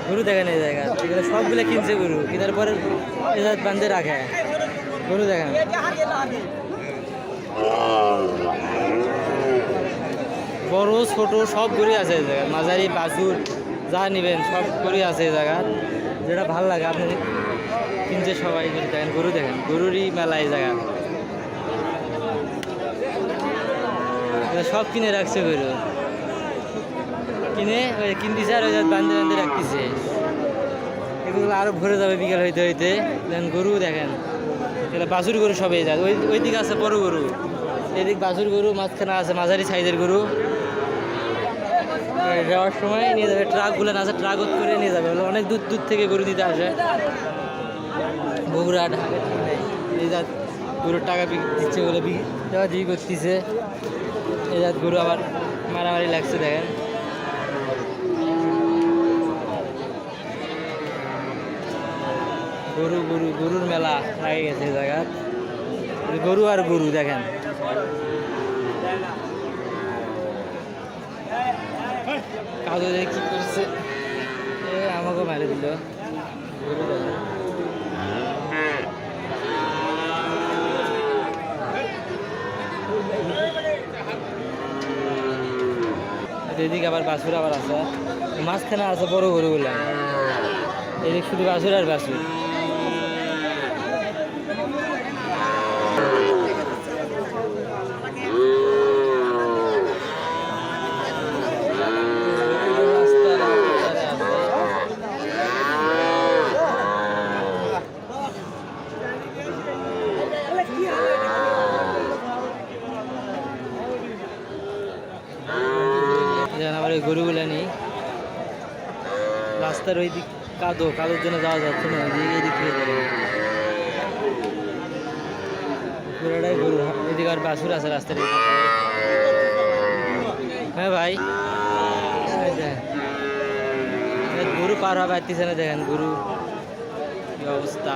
গরু দেখেন এই জায়গা এগুলো সবগুলো কিনছে গরু কেনার পরে বান্ধে রাখে গরু দেখেন। বড় ছোট সব গরু আছে এই জায়গায়, মাঝারি বাছুর যা নেবেন সব গরু আছে এই জায়গা। যেটা ভালো লাগে আপনি কিনছে সবাই গরু দেখেন, গরু দেখেন, গরুরই মেলা এই জায়গা। সব কিনে রাখছে গরু, কিনে ওই কিনতেছে আর ওই বান্ধে বান্ধে রাখতেছে। এগুলো আরো ভরে যাবে বিকেল হইতে হইতে। দেখেন গরু দেখেন, এগুলো বাছুর গরু সবাই যায়। ওই দিকে আছে বড় গরু, এদিক বাছুর গরু, মাঝখানে আছে মাঝারি সাইজের গরু। যাওয়ার সময় নিয়ে যাবে, ট্রাকগুলো না আছে ট্রাক করে নিয়ে যাবে, অনেক দূর দূর থেকে গরু দিতে আসে। বগুড়া ঢাকা এই জাত গরুর টাকা দিচ্ছে বলে দেওয়া দিয়ে করতেছে। এই জাত গরু আবার মারামারি লাগছে দেখেন। গরু গরু গরুর মেলা লাগে গেছে এই জায়গা, গরু আর গরু দেখেন। কাজে কি করছে আমাকে মেরে দিল গরু দেখেন। এদিকে আবার বাছুর আবার আছে, মাঝখানে আছে বড় গরুগুলা। এদিকে শুধু বাছুর আর বাছুর। আবার ওই গরুগুলা নেই, রাস্তার ওই দিক কাদোর জন্য যাওয়া যাচ্ছে না, এদিক থেকে যাবে পুরোটাই গরু। এদিকে আর বাছুর আছে রাস্তার। হ্যাঁ ভাই, গরু পার হবে আসতেছে না দেখেন, গরু অবস্থা।